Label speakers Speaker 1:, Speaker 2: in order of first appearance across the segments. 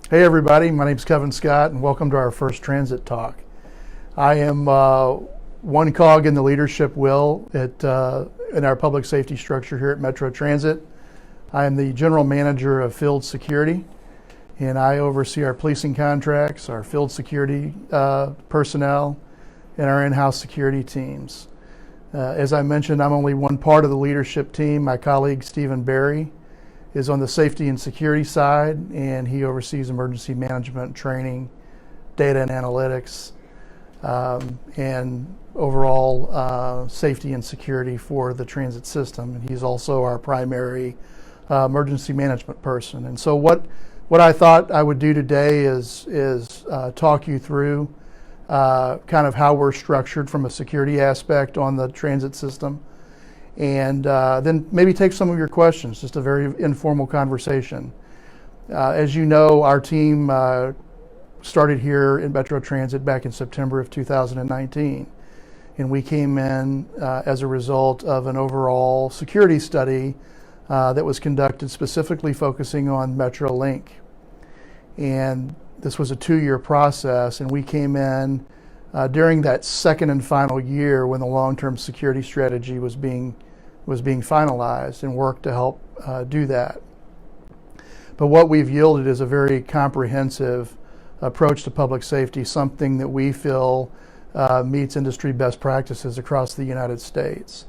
Speaker 1: Hey everybody, my name is Kevin Scott and welcome to our first Transit Talk. I am one cog in the leadership wheel in our public safety structure here at Metro Transit. I am the General Manager of Field Security and I oversee our policing contracts, our field security personnel, and our in-house security teams. As I mentioned, I'm only one part of the leadership team. My colleague Stephen Berry is on the safety and security side, and he oversees emergency management, training, data and analytics, and overall safety and security for the transit system. And he's also our primary emergency management person. And so what I thought I would do today is talk you through kind of how we're structured from a security aspect on the transit system, and then maybe take some of your questions, just a very informal conversation. As you know, our team started here in Metro Transit back in September of 2019, and we came in as a result of an overall security study that was conducted specifically focusing on MetroLink. And this was a 2-year process, and we came in during that second and final year when the long-term security strategy was being finalized, and worked to help do that. But what we've yielded is a very comprehensive approach to public safety, something that we feel meets industry best practices across the United States.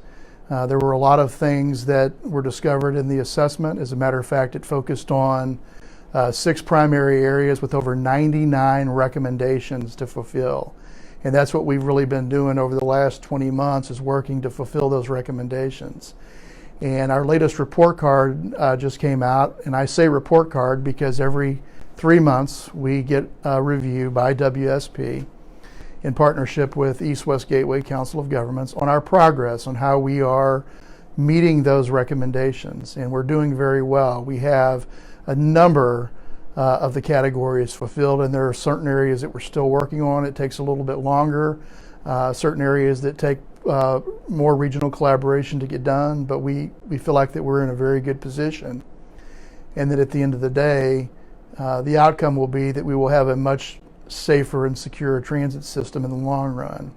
Speaker 1: There were a lot of things that were discovered in the assessment. As a matter of fact, it focused on 6 primary areas with over 99 recommendations to fulfill. And that's what we've really been doing over the last 20 months, is working to fulfill those recommendations. And our latest report card just came out, and I say report card because every 3 months we get a review by WSP in partnership with East-West Gateway Council of Governments on our progress, on how we are meeting those recommendations. And we're doing very well. We have a number of the categories fulfilled, and there are certain areas that we're still working on. It takes a little bit longer. Certain areas that take more regional collaboration to get done, but we feel like that we're in a very good position, and that at the end of the day, the outcome will be that we will have a much safer and secure transit system in the long run.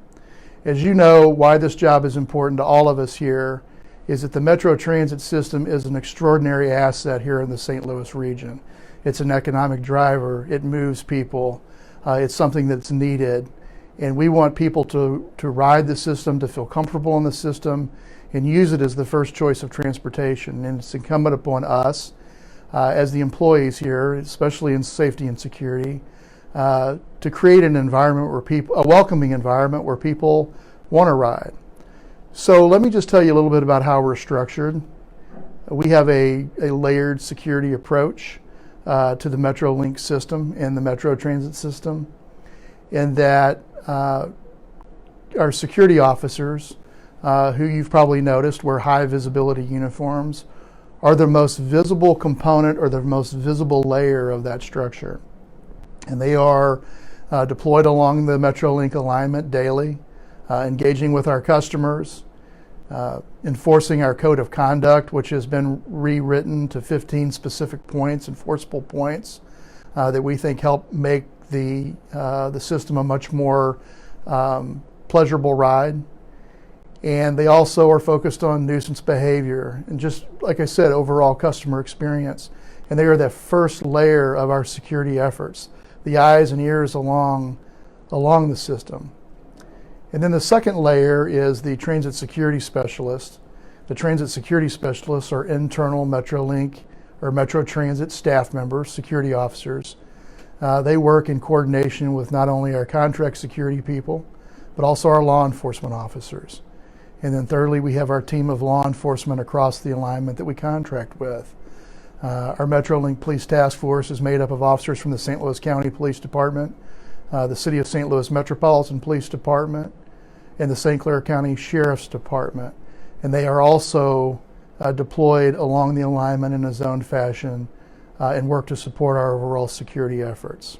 Speaker 1: As you know, why this job is important to all of us here is that the Metro Transit system is an extraordinary asset here in the St. Louis region. It's an economic driver. It moves people. It's something that's needed. And we want people to ride the system, to feel comfortable in the system, and use it as the first choice of transportation. And it's incumbent upon us as the employees here, especially in safety and security, to create an environment where a welcoming environment where people want to ride. So let me just tell you a little bit about how we're structured. We have a layered security approach to the MetroLink system and the Metro Transit system, in that our security officers, who you've probably noticed wear high visibility uniforms, are the most visible component or the most visible layer of that structure. And they are deployed along the MetroLink alignment daily, engaging with our customers, enforcing our code of conduct, which has been rewritten to 15 specific points, enforceable points, that we think help make the system a much more pleasurable ride. And they also are focused on nuisance behavior and, just like I said, overall customer experience. And they are the first layer of our security efforts, the eyes and ears along the system. And then the second layer is the transit security specialist. The transit security specialists are internal MetroLink or Metro Transit staff members, security officers. They work in coordination with not only our contract security people, but also our law enforcement officers. And then thirdly, we have our team of law enforcement across the alignment that we contract with. Our MetroLink Police Task Force is made up of officers from the St. Louis County Police Department, the City of St. Louis Metropolitan Police Department, and the St. Clair County Sheriff's Department. And they are also deployed along the alignment in a zoned fashion and work to support our overall security efforts.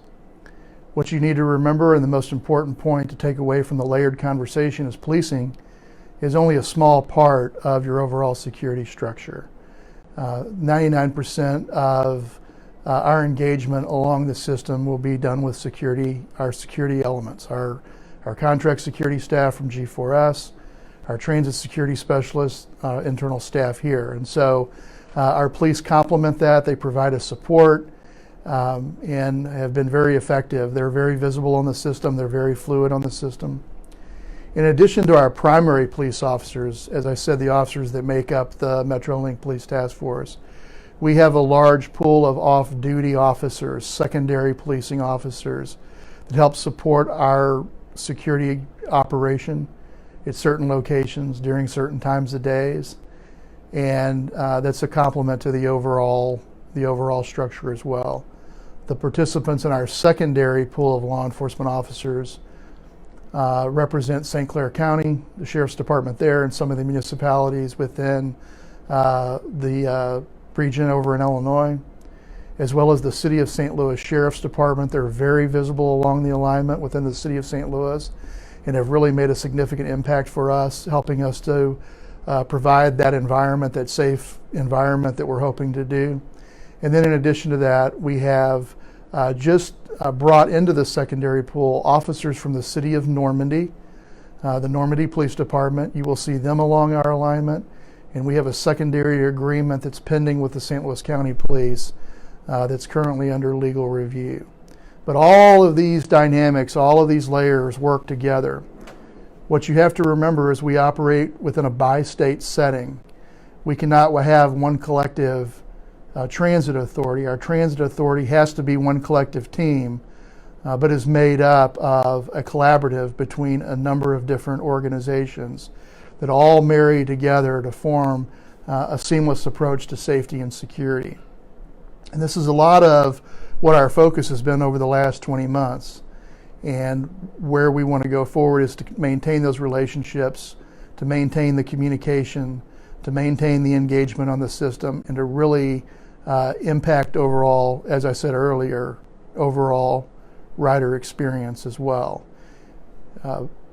Speaker 1: What you need to remember, and the most important point to take away from the layered conversation, is policing is only a small part of your overall security structure. 99% of our engagement along the system will be done with security, our security elements, our contract security staff from G4S, our transit security specialists, internal staff here. And so our police complement that. They provide us support and have been very effective. They're very visible on the system. They're very fluid on the system. In addition to our primary police officers, as I said, the officers that make up the Metrolink Police Task Force, we have a large pool of off-duty officers, secondary policing officers, that help support our security operation at certain locations during certain times of days. And that's a complement to the overall structure as well. The participants in our secondary pool of law enforcement officers represent St. Clair County, the Sheriff's Department there, and some of the municipalities within the region over in Illinois, as well as the City of St. Louis Sheriff's Department. They're very visible along the alignment within the City of St. Louis and have really made a significant impact for us, helping us to provide that environment, that safe environment that we're hoping to do. And then in addition to that, we have just brought into the secondary pool officers from the City of Normandy, the Normandy Police Department. You will see them along our alignment. And we have a secondary agreement that's pending with the St. Louis County Police that's currently under legal review. But all of these dynamics, all of these layers work together. What you have to remember is we operate within a bi-state setting. We cannot have one collective transit authority. Our transit authority has to be one collective team, but is made up of a collaborative between a number of different organizations that all marry together to form a seamless approach to safety and security. And this is a lot of what our focus has been over the last 20 months. And where we want to go forward is to maintain those relationships, to maintain the communication, to maintain the engagement on the system, and to really impact overall, as I said earlier, overall rider experience as well.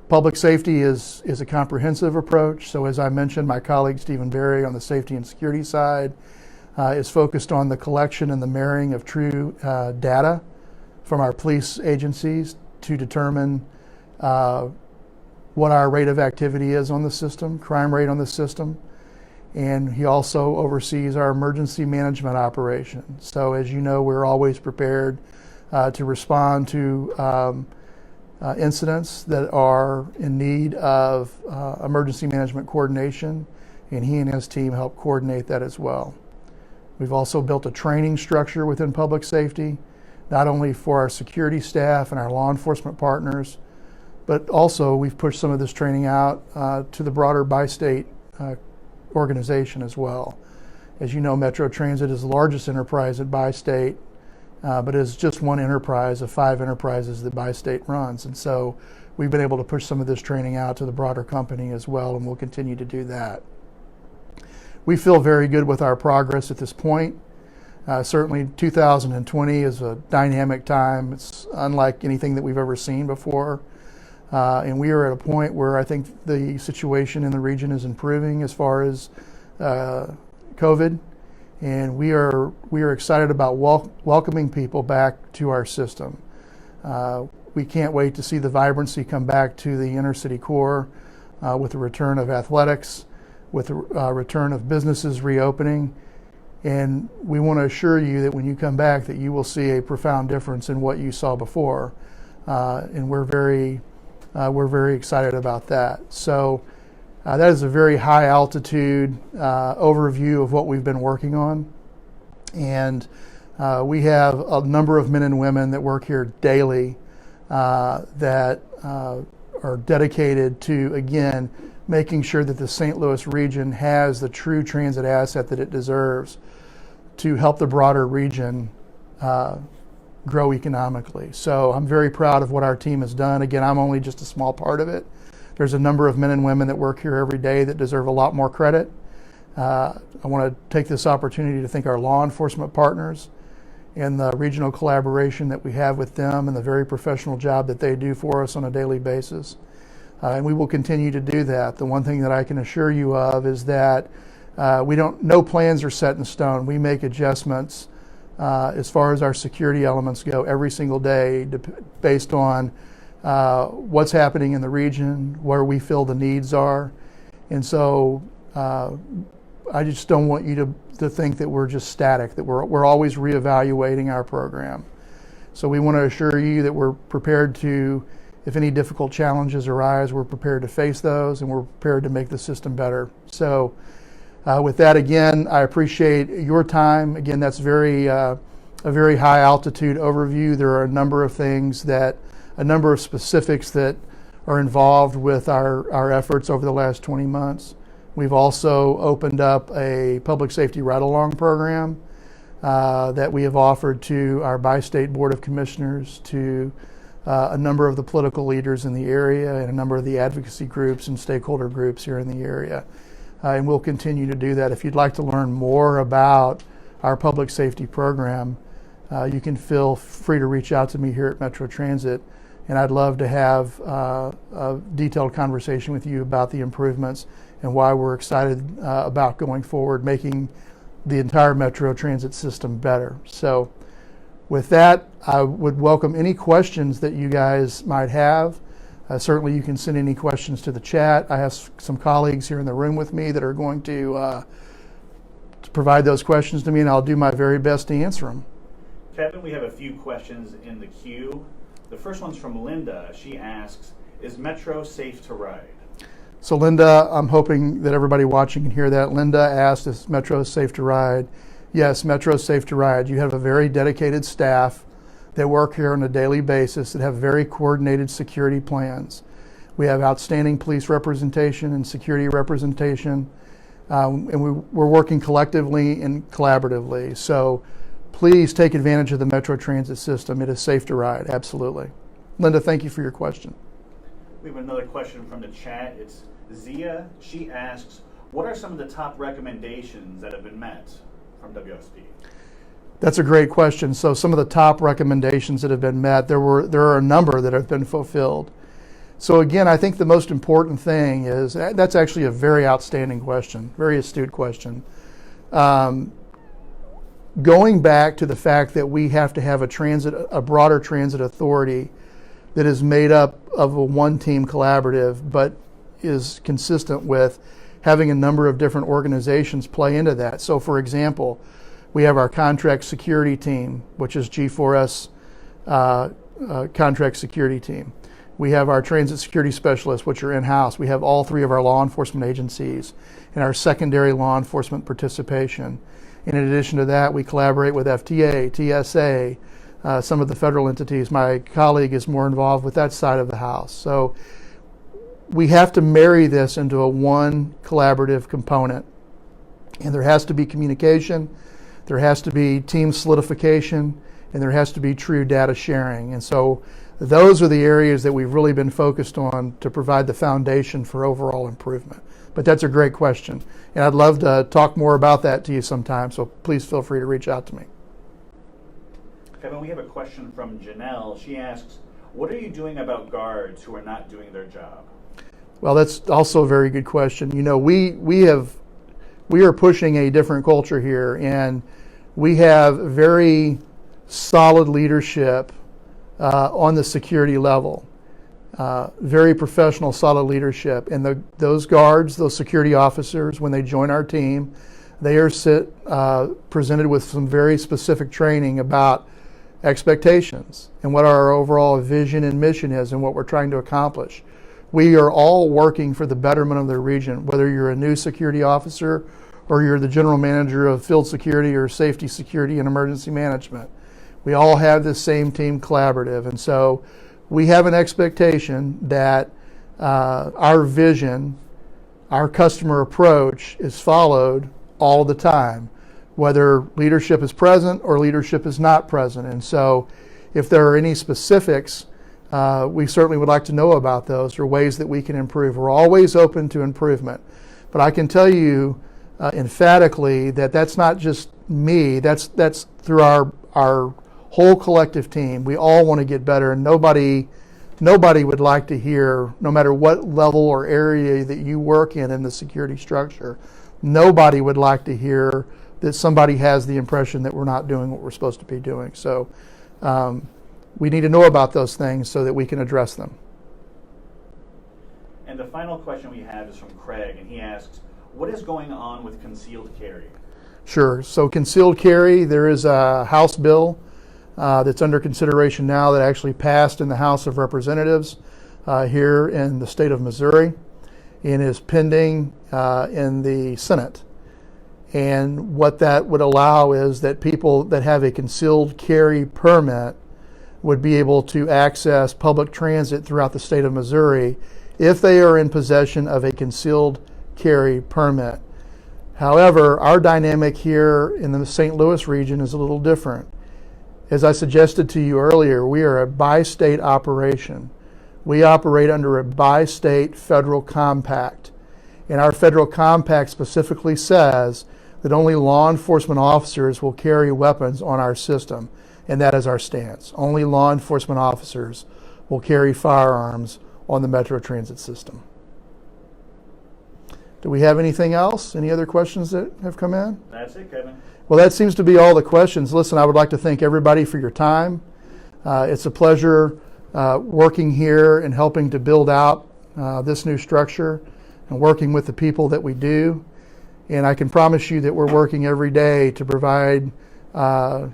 Speaker 1: Public safety is a comprehensive approach. So as I mentioned, my colleague Stephen Berry on the safety and security side is focused on the collection and the marrying of true data from our police agencies to determine what our rate of activity is on the system, crime rate on the system. And he also oversees our emergency management operation. So as you know, we're always prepared to respond to incidents that are in need of emergency management coordination, and he and his team help coordinate that as well. We've also built a training structure within public safety, not only for our security staff and our law enforcement partners, but also we've pushed some of this training out to the broader bi-state organization as well. As you know, Metro Transit is the largest enterprise at bi-state, but is just one enterprise of 5 enterprises that bi-state runs. And so we've been able to push some of this training out to the broader company as well, and we'll continue to do that. We feel very good with our progress at this point. Certainly 2020 is a dynamic time. It's unlike anything that we've ever seen before. And we are at a point where I think the situation in the region is improving as far as COVID. And we are excited about welcoming people back to our system. We can't wait to see the vibrancy come back to the inner city core with the return of athletics, with the return of businesses reopening. And we want to assure you that when you come back that you will see a profound difference in what you saw before. And we're very excited about that. So that is a very high altitude overview of what we've been working on. And we have a number of men and women that work here daily that are dedicated to, again, making sure that the St. Louis region has the true transit asset that it deserves to help the broader region grow economically. So I'm very proud of what our team has done. Again, I'm only just a small part of it. There's a number of men and women that work here every day that deserve a lot more credit. I want to take this opportunity to thank our law enforcement partners and the regional collaboration that we have with them and the very professional job that they do for us on a daily basis. And we will continue to do that. The one thing that I can assure you of is that no plans are set in stone. We make adjustments as far as our security elements go every single day based on what's happening in the region, where we feel the needs are. And so I just don't want you to think that we're just static, that we're always reevaluating our program. So we want to assure you that we're prepared to, if any difficult challenges arise, we're prepared to face those and we're prepared to make the system better. So with that, again, I appreciate your time. Again, that's a very high altitude overview. There are a number of things a number of specifics that are involved with our efforts over the last 20 months. We've also opened up a public safety ride-along program that we have offered to our bi-state Board of Commissioners, to a number of the political leaders in the area, and a number of the advocacy groups and stakeholder groups here in the area. And we'll continue to do that. If you'd like to learn more about our public safety program, you can feel free to reach out to me here at Metro Transit, and I'd love to have a detailed conversation with you about the improvements and why we're excited about going forward, making the entire Metro Transit system better. So with that, I would welcome any questions that you guys might have. Certainly you can send any questions to the chat. I have some colleagues here in the room with me that are going to provide those questions to me, and I'll do my very best to answer them.
Speaker 2: Kevin, we have a few questions in the queue. The first one's from Linda. She asks, is Metro safe to ride?
Speaker 1: So Linda, I'm hoping that everybody watching can hear that. Linda asked, is Metro safe to ride? Yes, Metro is safe to ride. You have a very dedicated staff that work here on a daily basis that have very coordinated security plans. We have outstanding police representation and security representation, and we're working collectively and collaboratively. So please take advantage of the Metro Transit system. It is safe to ride, absolutely. Linda, thank you for your question.
Speaker 2: We have another question from the chat. It's Zia. She asks, what are some of the top recommendations that have been met from WSP?
Speaker 1: That's a great question. So some of the top recommendations that have been met, there are a number that have been fulfilled. So again, I think the most important thing is, that's actually a very outstanding question, very astute question. Going back to the fact that we have to have a broader transit authority that is made up of a one-team collaborative, but is consistent with having a number of different organizations play into that. So for example, we have our contract security team, which is G4S contract security team. We have our transit security specialists, which are in-house. We have all three of our law enforcement agencies and our secondary law enforcement participation. In addition to that, we collaborate with FTA, TSA, some of the federal entities. My colleague is more involved with that side of the house. So we have to marry this into a one collaborative component. And there has to be communication, there has to be team solidification, and there has to be true data sharing. And so those are the areas that we've really been focused on to provide the foundation for overall improvement. But that's a great question. And I'd love to talk more about that to you sometime, so please feel free to reach out to me.
Speaker 2: Kevin, we have a question from Janelle. She asks, what are you doing about guards who are not doing their job?
Speaker 1: Well, that's also a very good question. You know, we are pushing a different culture here, and we have very solid leadership on the security level. Very professional, solid leadership. And those guards, those security officers, when they join our team, they are presented with some very specific training about expectations and what our overall vision and mission is and what we're trying to accomplish. We are all working for the betterment of the region, whether you're a new security officer or you're the general manager of field security or safety, security, and emergency management. We all have this same team collaborative. And so we have an expectation that our vision, our customer approach is followed all the time, whether leadership is present or leadership is not present. And so if there are any specifics, we certainly would like to know about those or ways that we can improve. We're always open to improvement. But I can tell you emphatically that that's not just me, that's through our whole collective team. We all want to get better, and nobody would like to hear, no matter what level or area that you work in the security structure, nobody would like to hear that somebody has the impression that we're not doing what we're supposed to be doing. So we need to know about those things so that we can address them.
Speaker 2: And the final question we have is from Craig, and he asks, what is going on with concealed carry?
Speaker 1: Sure. So concealed carry, there is a House bill that's under consideration now that actually passed in the House of Representatives here in the state of Missouri and is pending in the Senate. And what that would allow is that people that have a concealed carry permit would be able to access public transit throughout the state of Missouri if they are in possession of a concealed carry permit. However, our dynamic here in the St. Louis region is a little different. As I suggested to you earlier, we are a bi-state operation. We operate under a bi-state federal compact. And our federal compact specifically says that only law enforcement officers will carry weapons on our system. And that is our stance. Only law enforcement officers will carry firearms on the Metro Transit system. Do we have anything else? Any other questions that have come in?
Speaker 2: That's it, Kevin.
Speaker 1: Well, that seems to be all the questions. Listen, I would like to thank everybody for your time. It's a pleasure working here and helping to build out this new structure and working with the people that we do. And I can promise you that we're working every day to provide the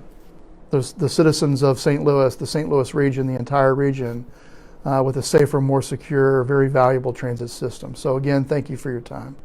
Speaker 1: citizens of St. Louis, the St. Louis region, the entire region, with a safer, more secure, very valuable transit system. So again, thank you for your time.